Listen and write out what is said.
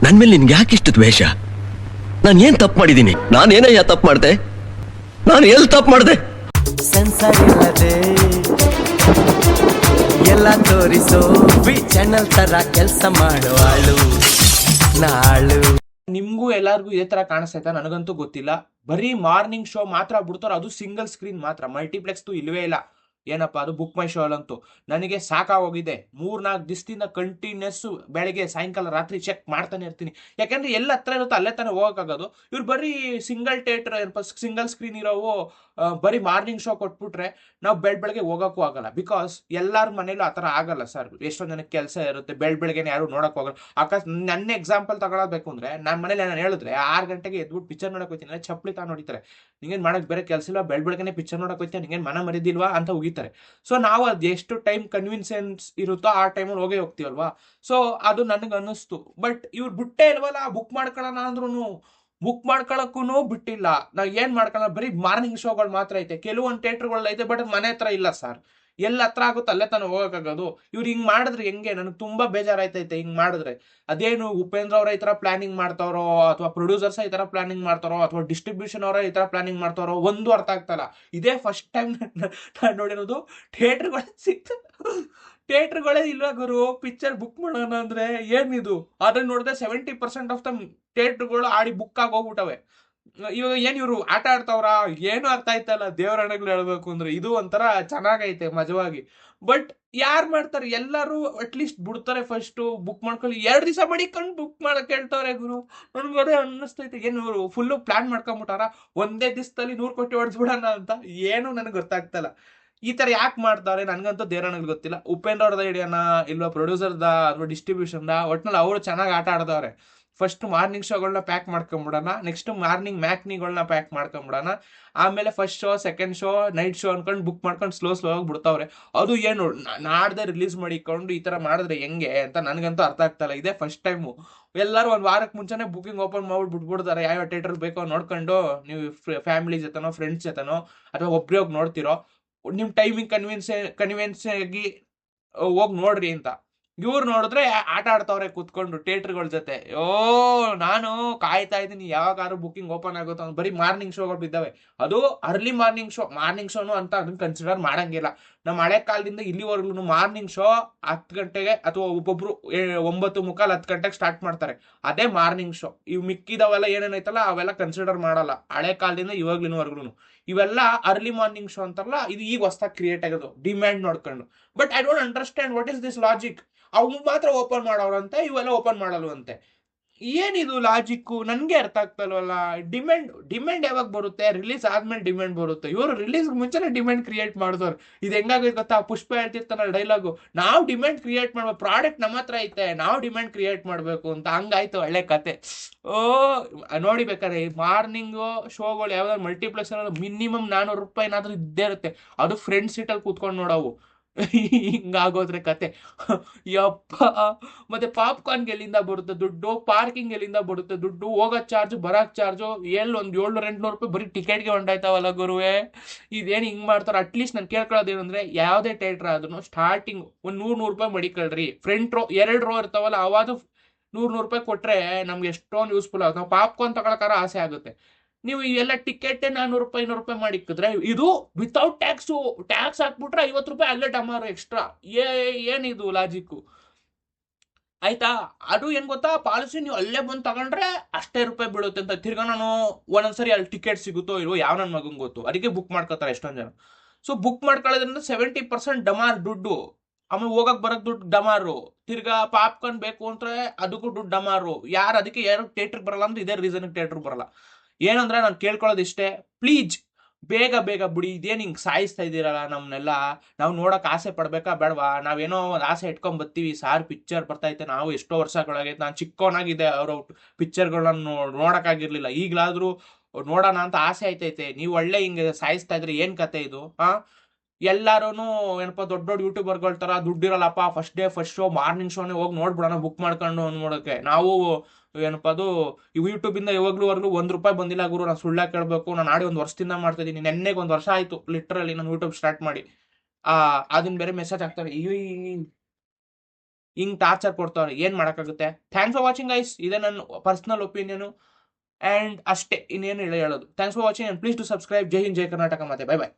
ನನ್ ಮೇಲೆ ನಿನ್ಗೆ ಯಾಕೆ ಇಷ್ಟು ದ್ವೇಷ? ನಾನು ಏನ್ ತಪ್ಪು ಮಾಡಿದ್ದೀನಿ? ನಾನೇನಯ್ಯ ತಪ್ಪು ಮಾಡ್ದೆ? ನಾನು ಎಲ್ಲಿ ತಪ್ಪು ಮಾಡ್ದೆ? ಸೆನ್ಸರ್ ಇಲ್ಲದೆ ಎಲ್ಲ ತೋರಿಸೋ ಚಾನಲ್ ತರ ಕೆಲಸ ಮಾಡುವಾಳು ನಾಳು. ನಿಮ್ಗೂ ಎಲ್ಲಾರ್ಗೂ ಇದೇ ತರ ಕಾಣಿಸ್ತೈತಾ? ನನಗಂತೂ ಗೊತ್ತಿಲ್ಲ. ಬರೀ ಮಾರ್ನಿಂಗ್ ಶೋ ಮಾತ್ರ ಬಿಡ್ತಾರ, ಅದು ಸಿಂಗಲ್ ಸ್ಕ್ರೀನ್ ಮಾತ್ರ, ಮಲ್ಟಿಪ್ಲೆಕ್ಸ್ ಇಲ್ವೇ ಇಲ್ಲ. ಏನಪ್ಪ ಅದು ಬುಕ್ ಮೈ ಶೋ ಅಲ್ಲಂತೂ ನನಗೆ ಸಾಕಾಗೋಗಿದೆ. 3-4 ದಿವಸದಿಂದ ಕಂಟಿನ್ಯೂಸ್ ಬೆಳಗ್ಗೆ ಸಾಯಂಕಾಲ ರಾತ್ರಿ ಚೆಕ್ ಮಾಡ್ತಾನೆ ಇರ್ತೀನಿ. ಯಾಕಂದ್ರೆ ಎಲ್ಲ ಹತ್ರ ಇರುತ್ತೋ ಅಲ್ಲೇ ತಾನೇ ಹೋಗಕ್ಕಾಗೋದು. ಇವ್ರು ಬರೀ ಸಿಂಗಲ್ ಥಿಯೇಟರ್ ಸಿಂಗಲ್ ಸ್ಕ್ರೀನ್ ಇರೋವು ಬರೀ ಮಾರ್ನಿಂಗ್ ಶೋ ಕೊಟ್ಬಿಟ್ರೆ ನಾವು ಬೆಳಗ್ಗೆ ಹೋಗೋಕ್ಕೂ ಆಗಲ್ಲ. ಬಿಕಾಸ್ ಎಲ್ಲಾರ ಮನೇಲೂ ಆ ಥರ ಆಗಲ್ಲ ಸರ್. ಎಷ್ಟೊಂದು ಜನಕ್ಕೆ ಕೆಲಸ ಇರುತ್ತೆ, ಬೆಳಗ್ಗೆನೆ ಯಾರು ನೋಡಕ್ ಹೋಗಲ್ಲ. ನನ್ನ ಎಕ್ಸಾಂಪಲ್ ತಗೊಳಬೇಕು ಅಂದ್ರೆ ನನ್ನ ಮನೇಲಿ ನಾನು ಹೇಳಿದ್ರೆ 6 ಗಂಟೆಗೆ ಎದ್ಬಿಟ್ಟು ಪಿಕ್ಚರ್ ನೋಡಕ್ ಹೋಗ್ತೀನಿ, ಚಪ್ಪಲಿ ತಾ ನೋಡಿತಾರೆ. ನಿಂಗೇನು ಮಾಡಕ್ ಬೇರೆ ಕೆಲಸ ಇಲ್ಲ, ಬೆಳಗ್ಗೆನೆ ಪಿಕ್ಚರ್ ನೋಡಕ್ ಹೋಗ್ತೀನಿ, ನಿಂಗೇನು ಮನ ಮರಿದಿಲ್ವಾ ಅಂತ ಹೋಗಿತಾರೆ. ಸೊ ನಾವು ಅದು ಎಷ್ಟು ಟೈಮ್ ಕನ್ವಿನ್ಸೆನ್ಸ್ ಇರುತ್ತೋ ಆ ಟೈಮಲ್ಲಿ ಹೋಗ್ತೀವಲ್ವಾ. ಸೊ ಅದು ನನಗೆ ಅನ್ನಿಸ್ತು. ಬಟ್ ಇವ್ರು ಬಿಟ್ಟೇ ಇಲ್ವಲ್ಲ, ಬುಕ್ ಮಾಡ್ಕೊಳ್ಳೋಣ ಅಂದ್ರೂ ಬುಕ್ ಮಾಡ್ಕೊಳಕ್ಕೂ ಬಿಟ್ಟಿಲ್ಲ. ನಾವು ಏನ್ ಮಾಡ್ಕೊಳ್ಳೋಣ, ಬರೀ ಮಾರ್ನಿಂಗ್ ಶೋಗಳು ಮಾತ್ರ ಐತೆ. ಕೆಲವೊಂದು ಥಿಯೇಟರ್ಗಳು ಐತೆ, ಬಟ್ ಮನೆ ಹತ್ರ ಇಲ್ಲ ಸರ್. ಎಲ್ಲ ಹತ್ರ ಆಗುತ್ತೆ ಅಲ್ಲೇ ತಾನು ಹೋಗಕ್ಕಾಗೋದು. ಇವ್ರು ಹಿಂಗ್ ಮಾಡಿದ್ರೆ ಹೆಂಗೆ? ನನಗೆ ತುಂಬಾ ಬೇಜಾರಾಯ್ತೈತೆ ಹಿಂಗ್ ಮಾಡಿದ್ರೆ. ಅದೇನು ಉಪೇಂದ್ರ ಅವರ ಈ ತರ ಪ್ಲಾನಿಂಗ್ ಮಾಡ್ತಾರೋ, ಅಥವಾ ಪ್ರೊಡ್ಯೂಸರ್ಸ್ ಈ ತರ ಪ್ಲಾನಿಂಗ್ ಮಾಡ್ತಾರೋ, ಅಥವಾ ಡಿಸ್ಟ್ರಿಬ್ಯೂಷನ್ ಅವರ ಈ ತರ ಪ್ಲಾನಿಂಗ್ ಮಾಡ್ತಾರೋ ಒಂದು ಅರ್ಥ ಆಗ್ತಲ್ಲ. ಇದೇ ಫಸ್ಟ್ ಟೈಮ್ ನಾನು ನೋಡಿರೋದು ಥಿಯೇಟರ್ಗಳೇ ಇಲ್ವಾ ಗುರು. ಪಿಕ್ಚರ್ ಬುಕ್ ಮಾಡೋಣ ಅಂದ್ರೆ ಏನಿದು? ಅದನ್ನ ನೋಡಿದ್ರೆ 70% ಆಫ್ ದ ಥಿಯೇಟರ್ಗಳು ಆಡಿ ಬುಕ್ ಆಗಿ ಹೋಗ್ಬಿಟ್ಟವೆ. ಇವಾಗ ಏನ್ ಇವ್ರು ಆಟ ಆಡ್ತಾವ್ರ ಏನು ಅರ್ಥ ಆಯ್ತಲ್ಲ. ದೇವರ ಹಣಗಳು ಹೇಳ್ಬೇಕು ಅಂದ್ರೆ ಇದು ಒಂಥರ ಚೆನ್ನಾಗೈತೆ ಮಜವಾಗಿ. ಬಟ್ ಯಾರ್ ಮಾಡ್ತಾರೆ? ಎಲ್ಲರೂ ಅಟ್ಲೀಸ್ಟ್ ಬಿಡ್ತಾರೆ, ಫಸ್ಟ್ ಬುಕ್ ಮಾಡ್ಕೊಳ್ಳಿ. 2 ದಿವಸ ಮಡಿಕೊಂಡು ಬುಕ್ ಮಾಡಕ್ ಹೇಳ್ತವ್ರೆ ಗುರು. ನನ್ಗೆ ಅದೇ ಅನ್ನಿಸ್ತೈತೆ, ಏನು ಇವರು ಫುಲ್ಲು ಪ್ಲಾನ್ ಮಾಡ್ಕೊಂಬಿಟ್ಟಾರ ಒಂದೇ ದಿವಸದಲ್ಲಿ 100 ಕೋಟಿ ಹೊಡೆದ್ಬಿಡೋಣ ಅಂತ. ಏನು ನನಗೆ ಗೊತ್ತಾಗ್ತಲ್ಲ ಈ ತರ ಯಾಕೆ ಮಾಡ್ತಾರೆ. ನನ್ಗಂತೂ ದೇವರಣಿಗಳು ಗೊತ್ತಿಲ್ಲ. ಉಪೇಂದ್ರ ಅವ್ರದ ಹಿಡಿಯೋಣ ಇಲ್ವಾ ಪ್ರೊಡ್ಯೂಸರ್ದ ಅಥವಾ ಡಿಸ್ಟ್ರಿಬ್ಯೂಷನ್ದ, ಒಟ್ನಲ್ಲಿ ಅವರು ಚೆನ್ನಾಗಿ ಆಟ ಆಡ್ದವ್ರೆ. ಫಸ್ಟ್ ಮಾರ್ನಿಂಗ್ ಶೋಗಳನ್ನ ಪ್ಯಾಕ್ ಮಾಡ್ಕೊಂಬಿಡೋಣ, ನೆಕ್ಸ್ಟ್ ಮಾರ್ನಿಂಗ್ ಮ್ಯಾಕ್ನಿಗಳನ್ನ ಪ್ಯಾಕ್ ಮಾಡ್ಕೊಂಬಿಡೋಣ, ಆಮೇಲೆ first show second show night show ಅನ್ಕೊಂಡು ಬುಕ್ ಮಾಡ್ಕೊಂಡು ಸ್ಲೋ ಆಗಿ ಬಿಡ್ತಾವ್ರೆ. ಅದು ಏನು ನಾಡ್ದೆ ರಿಲೀಸ್ ಮಾಡಿಕೊಂಡು ಈ ತರ ಮಾಡಿದ್ರೆ ಹೆಂಗೆ ಅಂತ ನನಗಂತೂ ಅರ್ಥ ಆಗ್ತಲ್ಲ. ಇದೇ ಫಸ್ಟ್ ಟೈಮು. ಎಲ್ಲರೂ ಒಂದು ವಾರಕ್ಕೆ ಮುಂಚೆನೆ ಬುಕಿಂಗ್ ಓಪನ್ ಮಾಡ್ಬಿಟ್ಟು ಬಿಟ್ಬಿಡ್ತಾರೆ. ಯಾವ ಥಿಯೇಟರ್ ಬೇಕೋ ನೋಡ್ಕೊಂಡು ನೀವು ಫ್ಯಾಮಿಲಿ ಜೊತೆನೋ ಫ್ರೆಂಡ್ಸ್ ಜೊತೆನೋ ಅಥವಾ ಒಬ್ಬರೇ ಹೋಗಿ ನೋಡ್ತಿರೋ, ನಿಮ್ಮ ಟೈಮಿಂಗ್ ಕನ್ವಿನ್ಸ್ ಆಗಿ ಹೋಗಿ ನೋಡ್ರಿ ಅಂತ. ಇವ್ರು ನೋಡಿದ್ರೆ ಆಟ ಆಡ್ತಾವ್ರೆ ಕೂತ್ಕೊಂಡು ಥಿಯೇಟರ್ಗಳ ಜೊತೆ. ನಾನು ಕಾಯ್ತಾ ಇದ್ದೀನಿ ಯಾವಾಗಾರು ಬುಕಿಂಗ್ ಓಪನ್ ಆಗುತ್ತೋ. ಬರೀ ಮಾರ್ನಿಂಗ್ ಶೋಗಳು ಬಿದ್ದಾವೆ, ಅದು ಅರ್ಲಿ ಮಾರ್ನಿಂಗ್ ಶೋನು ಅಂತ ಅದನ್ನ ಕನ್ಸಿಡರ್ ಮಾಡಂಗಿಲ್ಲ. ನಮ್ಮ ಹಳೆ ಕಾಲದಿಂದ ಇಲ್ಲಿವರೆಗೂ ಮಾರ್ನಿಂಗ್ ಶೋ 10 ಗಂಟೆಗೆ ಅಥವಾ ಒಬ್ಬೊಬ್ರು 9:15 10 ಗಂಟೆಗೆ ಸ್ಟಾರ್ಟ್ ಮಾಡ್ತಾರೆ. ಅದೇ ಮಾರ್ನಿಂಗ್ ಶೋ. ಇವು ಮಿಕ್ಕಿದವೆಲ್ಲ ಏನೇನೈತಲ್ಲ ಅವೆಲ್ಲ ಕನ್ಸಿಡರ್ ಮಾಡಲ್ಲ ಹಳೆ ಕಾಲದಿಂದ ಇವಾಗ್ಲಿನವರೆಗೂ. ಇವೆಲ್ಲ ಅರ್ಲಿ ಮಾರ್ನಿಂಗ್ ಶೋ ಅಂತಾರಲ್ಲ, ಇದು ಈಗ ಹೊಸದಾಗಿ ಕ್ರಿಯೇಟ್ ಆಗೋದು ಡಿಮ್ಯಾಂಡ್ ನೋಡ್ಕೊಂಡು. But I don't understand what is this logic. ಅವು ಮಾತ್ರ ಓಪನ್ ಮಾಡೋರಂತೆ, ಇವೆಲ್ಲ ಓಪನ್ ಮಾಡಲ್ವಂತೆ. ಏನಿದು ಲಾಜಿಕ್ಕು ನನ್ಗೆ ಅರ್ಥ ಆಗ್ತಲ್ವಲ್ಲ. ಡಿಮ್ಯಾಂಡ್ ಯಾವಾಗ ಬರುತ್ತೆ? ರಿಲೀಸ್ ಆದ್ಮೇಲೆ ಡಿಮ್ಯಾಂಡ್ ಬರುತ್ತೆ. ಇವರು ರಿಲೀಸ್ ಮುಂಚೆನೆ ಡಿಮ್ಯಾಂಡ್ ಕ್ರಿಯೇಟ್ ಮಾಡಿದವ್ರು. ಇದು ಹೆಂಗಾಗೋದು ಗೊತ್ತಾ? ಪುಷ್ಪ ಹೇಳ್ತಿರ್ತಾನಲ್ಲ ಡೈಲಾಗು, ನಾವು ಡಿಮ್ಯಾಂಡ್ ಕ್ರಿಯೇಟ್ ಮಾಡ್ಬೇಕು, ಪ್ರಾಡಕ್ಟ್ ನಮ್ಮ ಹತ್ರ ಐತೆ, ನಾವು ಡಿಮ್ಯಾಂಡ್ ಕ್ರಿಯೇಟ್ ಮಾಡ್ಬೇಕು ಅಂತ. ಹಂಗಾಯ್ತು ಹಳೆ ಕತೆ. ನೋಡಿ ಬೇಕಾದ್ರೆ ಮಾರ್ನಿಂಗು ಶೋಗಳು ಯಾವ್ದಾದ್ರು ಮಲ್ಟಿಪ್ಲೆಕ್ಸ್ ಮಿನಿಮಮ್ 400 ರೂಪಾಯಿನಾದ್ರೂ ಇದ್ದೇ ಇರುತ್ತೆ. ಅದು ಫ್ರಂಟ್ ಸೀಟಲ್ಲಿ ಕೂತ್ಕೊಂಡು ನೋಡವು. ಹಿಂಗಾಗೋದ್ರೆ ಕತೆ. ಯಪ್ಪ. ಮತ್ತೆ ಪಾಪ್ಕಾರ್ನ್ಗೆ ಎಲ್ಲಿಂದ ಬರುತ್ತೆ ದುಡ್ಡು? ಪಾರ್ಕಿಂಗ್ ಎಲ್ಲಿಂದ ಬರುತ್ತೆ ದುಡ್ಡು? ಹೋಗೋ ಚಾರ್ಜ್ ಬರೋಕ್ ಚಾರ್ಜು ಒಂದು 700-800 ರೂಪಾಯಿ ಬರೀ ಟಿಕೆಟ್ಗೆ ಹೊಂಟಾಯ್ತಾವಲ್ಲ ಗುರುವೆ. ಇದೇನು ಹಿಂಗ್ ಮಾಡ್ತಾರೆ? ಅಟ್ಲೀಸ್ಟ್ ನಾನು ಕೇಳ್ಕೊಳ್ಳೋದೇನು ಅಂದ್ರೆ, ಯಾವುದೇ ಥಿಯೇಟರ್ ಆದ್ರೂ ಸ್ಟಾರ್ಟಿಂಗ್ ಒಂದು 100 ರೂಪಾಯಿ ಮಡಿಕೊಳ್ರಿ. ಫ್ರಂಟ್ ರೋ 2 ರೋ ಇರ್ತಾವಲ್ಲ, ಅವಾದು 100 ರೂಪಾಯಿ ಕೊಟ್ರೆ ನಮ್ಗೆ ಎಷ್ಟೊಂದು ಯೂಸ್ಫುಲ್ ಆಗುತ್ತೆ. ನಾವು ಪಾಪ್ಕಾರ್ನ್ ತಗೊಳಕಾರ ಆಸೆ ಆಗುತ್ತೆ. ನೀವು ಎಲ್ಲ ಟಿಕೆಟ್ 400 ರೂಪಾಯಿ 500 ರೂಪಾಯಿ ಮಾಡಿಕ್ಕಿದ್ರೆ, ಇದು ವಿತೌಟ್ ಟ್ಯಾಕ್ಸ್ ಹಾಕ್ಬಿಟ್ರೆ 50 ರೂಪಾಯಿ ಅಲ್ಲೇ ಡಮಾರು ಎಕ್ಸ್ಟ್ರಾ. ಏನಿದು ಲಾಜಿಕ್ಕು? ಆಯ್ತಾ? ಅದು ಏನ್ ಗೊತ್ತಾ, ಪಾಲಿಸಿ ನೀವು ಅಲ್ಲೇ ಬಂದು ತಗೊಂಡ್ರೆ ಅಷ್ಟೇ ರೂಪಾಯಿ ಬೀಳುತ್ತೆ ಅಂತ. ತಿರ್ಗಾ ನಾನು ಒಂದೊಂದ್ಸರಿ ಅಲ್ಲಿ ಟಿಕೆಟ್ ಸಿಗುತ್ತೋ ಇಲ್ವೋ ಯಾವ ನನ್ನ ಮಗಂಗೆ ಗೊತ್ತು. ಅದಕ್ಕೆ ಬುಕ್ ಮಾಡ್ಕೋತಾರೆ ಎಷ್ಟೊಂದು ಜನ. ಸೊ ಬುಕ್ ಮಾಡ್ಕೊಳ್ಳೋದ್ರಿಂದ 70% ಡಮಾರ್ ದುಡ್ಡು. ಆಮೇಲೆ ಹೋಗಕ್ ಬರಕ್ ದುಡ್ಡು ಡಮಾರು. ತಿರ್ಗಾ ಪಾಪ್ಕಾರ್ನ್ ಬೇಕು ಅಂದ್ರೆ ಅದಕ್ಕೂ ದುಡ್ಡು ಡಮಾರು. ಯಾರು ಥಿಯೇಟರ್ಗೆ ಬರಲ್ಲ ಅಂದ್ರೆ ಇದೇ ರೀಸನ್ ಥಿಯೇಟರ್ಗೆ ಬರಲ್ಲ. ಏನಂದ್ರೆ ನಾನು ಕೇಳ್ಕೊಳ್ಳೋದು ಇಷ್ಟೇ, ಪ್ಲೀಸ್ ಬೇಗ ಬಿಡಿ. ಇದೇನು ಹಿಂಗೆ ಸಾಯಿಸ್ತಾ ಇದ್ದೀರಲ್ಲ ನಮ್ಮನ್ನೆಲ್ಲ. ನಾವು ನೋಡಕ್ ಆಸೆ ಪಡ್ಬೇಕಾ ಬೇಡವಾ? ನಾವೇನೋ ಒಂದು ಆಸೆ ಇಟ್ಕೊಂಡ್ ಬರ್ತೀವಿ, ಸಾರ್ ಪಿಕ್ಚರ್ ಬರ್ತೈತೆ, ನಾವು ಎಷ್ಟೋ ವರ್ಷಗಳಾಗೈತೆ. ನಾನು ಚಿಕ್ಕವನಾಗಿದೆ ಅವ್ರ ಪಿಕ್ಚರ್ಗಳನ್ನ ನೋಡಕ್ಕಾಗಿರ್ಲಿಲ್ಲ. ಈಗಲಾದ್ರೂ ನೋಡೋಣ ಅಂತ ಆಸೆ ಆಯ್ತೈತೆ. ನೀವು ಒಳ್ಳೆ ಹಿಂಗೆ ಸಾಯಿಸ್ತಾ ಇದ್ರೆ ಏನ್ ಕತೆ ಇದು? ಎಲ್ಲಾರು ಏನಪ್ಪ ದೊಡ್ಡ ಯೂಟ್ಯೂಬರ್ಗಳ ತರ ದುಡ್ಡಿರಲ್ಲಪ್ಪ, ಫಸ್ಟ್ ಶೋ ಮಾರ್ನಿಂಗ್ ಶೋನೇ ಹೋಗಿ ನೋಡ್ಬಿಡೋಣ ಬುಕ್ ಮಾಡ್ಕೊಂಡು ನೋಡೋಕೆ. ನಾವು ಏನಪ್ಪ ಅದು ಯೂಟ್ಯೂಬ್ ಇಂದ ಇವಾಗ್ಲೂ ₹1 ಬಂದಿಲ್ಲ ಗುರು. ನಾನು ಸುಳ್ಳ ಕೇಳ್ಬೇಕು. ನಾನು ಆಡಿ 1 ವರ್ಷದಿಂದ ಮಾಡ್ತಾ ಇದ್ದೀನಿ. ನೆನ್ನೆಗೆ 1 ವರ್ಷ ಆಯ್ತು ಲಿಟ್ರಲಿ ನಾನು ಯೂಟ್ಯೂಬ್ ಸ್ಟಾರ್ಟ್ ಮಾಡಿ. ಅದನ್ನ ಬೇರೆ ಮೆಸೇಜ್ ಹಾಕ್ತಾರೆ, ಹಿಂಗ್ ಟಾರ್ಚರ್ ಕೊಡ್ತಾವ್ರೆ, ಏನ್ ಮಾಡಕ್ಕಾಗುತ್ತೆ. ಥ್ಯಾಂಕ್ಸ್ ಫಾರ್ ವಾಚಿಂಗ್ ಗೈಸ್, ಇದೇ ನನ್ನ ಪರ್ಸನಲ್ ಒಪಿನಿಯನ್ ಅಂಡ್ ಅಷ್ಟೇ, ಇನ್ನೇನು ಹೇಳೋದು. Thanks for watching and please to subscribe. ಜೈ ಹಿಂದ್, ಜೈ ಕರ್ನಾಟಕ, ಮತ್ತೆ ಬೈ ಬೈ.